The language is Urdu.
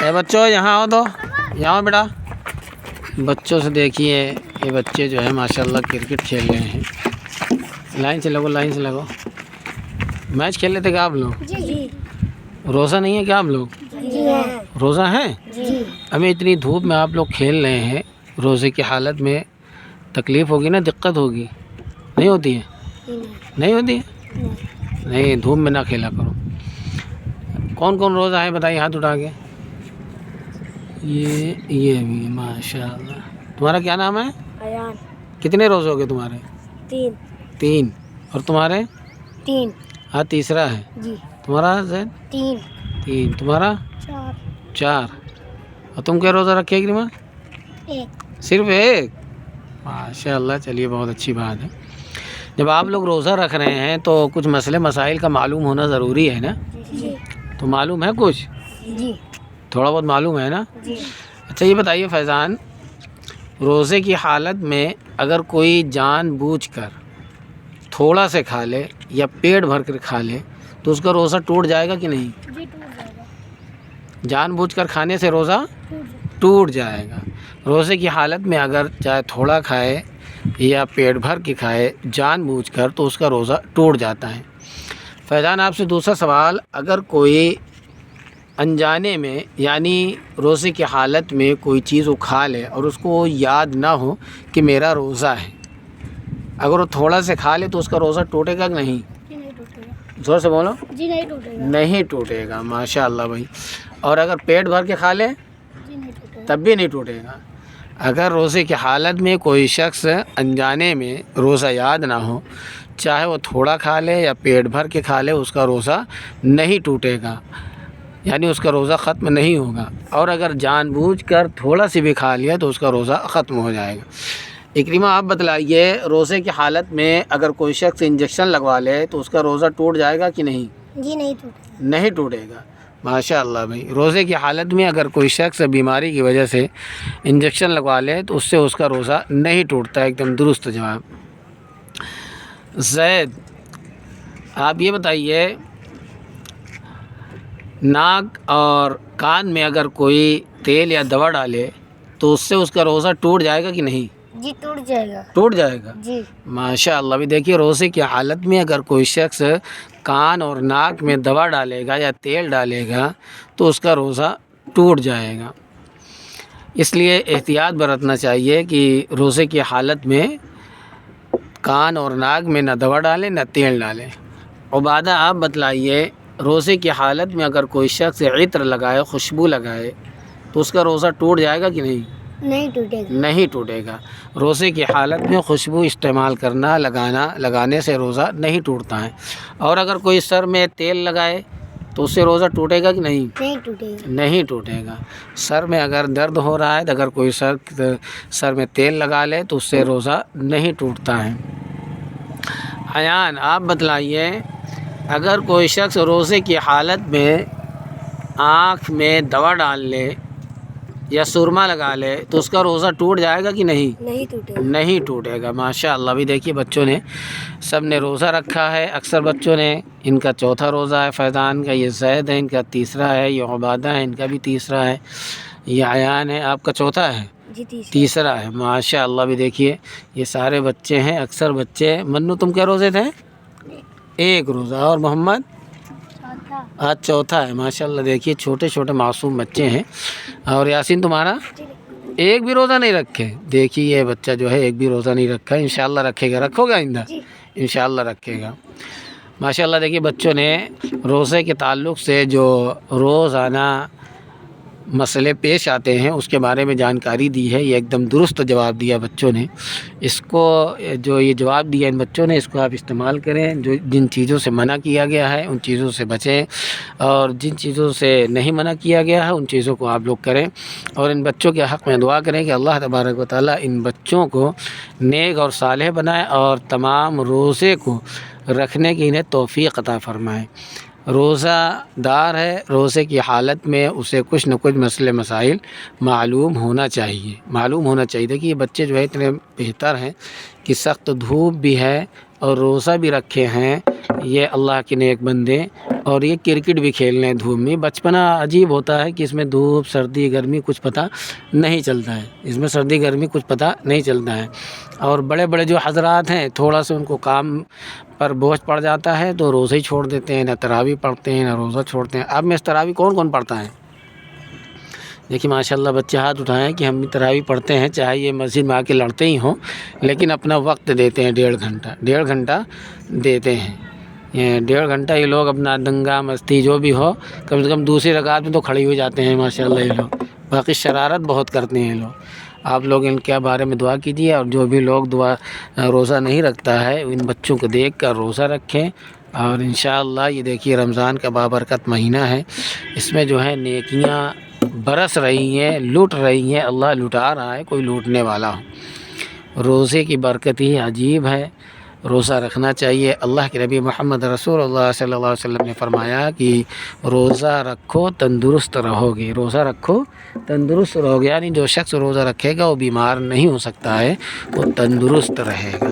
اے بچوں یہاں آؤ تو، یہاں آؤ بیٹا۔ بچوں سے دیکھیے یہ بچے جو ہے ماشاءاللہ کرکٹ کھیل رہے ہیں۔ لائن سے لگو، لائن سے لگو۔ میچ کھیل لیتے کیا آپ لوگ؟ جی روزہ نہیں ہے کیا آپ لوگ؟ جی روزہ ہے؟ جی ہمیں اتنی دھوپ میں آپ لوگ کھیل رہے ہیں، روزے کی حالت میں تکلیف ہوگی نا، دقت ہوگی، نہیں ہوتی ہے؟ نہیں ہوتی ہے؟ نہیں، دھوپ میں نہ کھیلا کرو۔ کون کون روزہ ہے بتائیے ہاتھ اٹھا کے۔ یہ بھی ماشاء اللہ۔ تمہارا کیا نام ہے؟ ایان۔ کتنے روز ہو گئے تمہارے؟ 3 3۔ اور تمہارے؟ 3 ہاں تیسرا ہے جی تمہارا زید؟ 3 3۔ تمہارا؟ 4۔ اور تم کیا روزہ رکھے اکرمہ؟ 1 صرف 1؟ ماشاء اللہ، چلیے بہت اچھی بات ہے۔ جب آپ لوگ روزہ رکھ رہے ہیں تو کچھ مسئلے مسائل کا معلوم ہونا ضروری ہے نا؟ جی تو معلوم ہے کچھ؟ جی تھوڑا بہت معلوم ہے نا؟ جی اچھا یہ بتائیے فیضان، روزے کی حالت میں اگر کوئی جان بوجھ کر تھوڑا سے کھا لے یا پیٹ بھر کر کھا لے تو اس کا روزہ ٹوٹ جائے گا کہ نہیں؟ جی ٹوٹ جائے گا۔ جان بوجھ کر کھانے سے روزہ ٹوٹ جائے گا۔ روزے کی حالت میں اگر چاہے تھوڑا کھائے یا پیٹ بھر کے کھائے جان بوجھ کر تو اس کا روزہ ٹوٹ جاتا ہے۔ فیضان آپ سے دوسرا سوال، اگر کوئی انجانے میں یعنی روزے کی حالت میں کوئی چیز وہ کھا لے اور اس کو یاد نہ ہو کہ میرا روزہ ہے، اگر وہ تھوڑا سے کھا لے تو اس کا روزہ ٹوٹے گا کہ نہیں؟ جی نہیں ٹوٹے گا۔ زور سے بولو۔ جی نہیں ٹوٹے گا۔ نہیں ٹوٹے گا، ماشاء اللہ بھائی۔ اور اگر پیٹ بھر کے کھا لے جی نہیں ٹوٹے گا۔ تب بھی نہیں ٹوٹے گا۔ اگر روزے کی حالت میں کوئی شخص انجانے میں روزہ یاد نہ ہو، چاہے وہ تھوڑا کھا لے یا پیٹ بھر کے کھا لے، اس کا روزہ نہیں ٹوٹے گا، یعنی اس کا روزہ ختم نہیں ہوگا۔ اور اگر جان بوجھ کر تھوڑا سی بھی کھا لیا تو اس کا روزہ ختم ہو جائے گا۔ اکرمہ آپ بتلائیے، روزے کی حالت میں اگر کوئی شخص انجیکشن لگوا لے تو اس کا روزہ ٹوٹ جائے گا کہ نہیں؟ جی نہیں ٹوٹے گا۔ نہیں ٹوٹے گا، ماشاء اللہ بھائی۔ روزے کی حالت میں اگر کوئی شخص بیماری کی وجہ سے انجیکشن لگوا لے تو اس سے اس کا روزہ نہیں ٹوٹتا، ایک دم درست جواب۔ زید آپ یہ بتائیے، ناک اور کان میں اگر کوئی تیل یا دوا ڈالے تو اس سے اس کا روزہ ٹوٹ جائے گا کہ نہیں؟ جی ٹوٹ جائے گا۔ ٹوٹ جائے گا، جی ماشاء اللہ بھی۔ دیکھیے روزے کی حالت میں اگر کوئی شخص کان اور ناک میں دوا ڈالے گا یا تیل ڈالے گا تو اس کا روزہ ٹوٹ جائے گا۔ اس لیے احتیاط برتنا چاہیے کہ روزے کی حالت میں کان اور ناک میں نہ دوا ڈالیں نہ تیل ڈالیں۔ عبادہ آپ بتلائیے، روزے کی حالت میں اگر کوئی شخص عطر لگائے، خوشبو لگائے تو اس کا روزہ ٹوٹ جائے گا کہ نہیں؟ نہیں ٹوٹے گا۔ نہیں ٹوٹے گا۔ روزے کی حالت میں خوشبو استعمال کرنا، لگانے سے روزہ نہیں ٹوٹتا ہے۔ اور اگر کوئی سر میں تیل لگائے تو اس سے روزہ ٹوٹے گا کہ نہیں؟ نہیں ٹوٹے گا۔ نہیں ٹوٹے گا۔ سر میں اگر درد ہو رہا ہے تو اگر کوئی سر میں تیل لگا لے تو اس سے روزہ نہیں ٹوٹتا ہے۔ ایان آپ بتلائیے، اگر کوئی شخص روزے کی حالت میں آنکھ میں دوا ڈال لے یا سرما لگا لے تو اس کا روزہ ٹوٹ جائے گا کہ نہیں؟ نہیں ٹوٹے گا۔ نہیں ٹوٹے گا، ماشاء اللہ بھی۔ دیکھیے بچوں نے سب نے روزہ رکھا ہے، اکثر بچوں نے، ان کا چوتھا روزہ ہے، فیضان کا، یہ زید ہے ان کا تیسرا ہے، یہ عبادہ ہے ان کا بھی تیسرا ہے، یہ ایان ہے آپ کا چوتھا ہے، جی تیسرا ہے، ماشاء اللہ بھی۔ دیکھیے یہ سارے بچے ہیں، اکثر بچے۔ منو تم کیا روزے تھے؟ 1 روزہ۔ اور محمد؟ آج چوتھا ہے، ماشاء اللہ۔ دیکھیے چھوٹے چھوٹے معصوم بچے ہیں۔ اور یاسین تمہارا؟ 1 بھی روزہ نہیں رکھے۔ دیکھیے یہ بچہ جو ہے 1 بھی روزہ نہیں رکھا، انشاءاللہ رکھے گا۔ رکھو گا آئندہ؟ انشاءاللہ رکھے گا، ماشاء اللہ۔ دیکھیے بچوں نے روزے کے تعلق سے جو روزانہ مسئلے پیش آتے ہیں اس کے بارے میں جانکاری دی ہے، یہ ایک دم درست جواب دیا بچوں نے۔ اس کو جو یہ جواب دیا ان بچوں نے، اس کو آپ استعمال کریں۔ جو جن چیزوں سے منع کیا گیا ہے ان چیزوں سے بچیں، اور جن چیزوں سے نہیں منع کیا گیا ہے ان چیزوں کو آپ لوگ کریں، اور ان بچوں کے حق میں دعا کریں کہ اللہ تبارک و تعالیٰ ان بچوں کو نیک اور صالح بنائے اور تمام روزے کو رکھنے کی انہیں توفیق عطا فرمائے۔ روزہ دار ہے، روزے کی حالت میں اسے کچھ نہ کچھ مسئلے مسائل معلوم ہونا چاہیے۔ دیکھیے یہ بچے جو ہے اتنے بہتر ہیں کہ سخت دھوپ بھی ہے اور روزہ بھی رکھے ہیں، یہ اللہ کے نیک بندے. اور یہ کرکٹ بھی کھیل رہے ہیں دھوپ میں. بچپنا عجیب ہوتا ہے کہ اس میں دھوپ سردی گرمی کچھ پتہ نہیں چلتا ہے. اس میں سردی گرمی کچھ پتہ نہیں چلتا ہے. اور بڑے بڑے جو حضرات ہیں تھوڑا سا ان کو کام پر بوجھ پڑ جاتا ہے تو روزہ ہی چھوڑ دیتے ہیں, نہ تراویح پڑھتے ہیں نہ روزہ چھوڑتے ہیں. اب میں اس تراویح کون کون پڑھتا ہے؟ دیکھیے ماشاء اللہ بچے ہاتھ اٹھائیں کہ ہم بھی تراویح پڑھتے ہیں, چاہے یہ مسجد میں آ کے لڑتے ہی ہوں لیکن اپنا وقت دیتے ہیں. 1.5 گھنٹہ دیتے ہیں. یہ 1.5 گھنٹہ یہ لوگ اپنا دنگا مستی جو بھی ہو, کم سے کم دوسری رکعت میں تو کھڑے ہو جاتے ہیں ماشاء اللہ یہ لوگ. باقی شرارت بہت کرتے ہیں یہ لوگ. آپ لوگ ان کے بارے میں دعا کیجیے, اور جو بھی لوگ روزہ نہیں رکھتا ہے ان بچوں کو دیکھ کر روزہ رکھیں. اور انشاءاللہ یہ دیکھیے رمضان کا بابرکت مہینہ ہے, اس میں جو ہے نیکیاں برس رہی ہیں, لوٹ رہی ہیں. اللہ لٹا رہا ہے, کوئی لوٹنے والا ہو. روزے کی برکت ہی عجیب ہے. روزہ رکھنا چاہیے. اللہ کے نبی محمد رسول اللہ صلی اللہ علیہ وسلم نے فرمایا کہ روزہ رکھو تندرست رہو گے. روزہ رکھو تندرست رہو گے, یعنی جو شخص روزہ رکھے گا وہ بیمار نہیں ہو سکتا ہے, وہ تندرست رہے گا.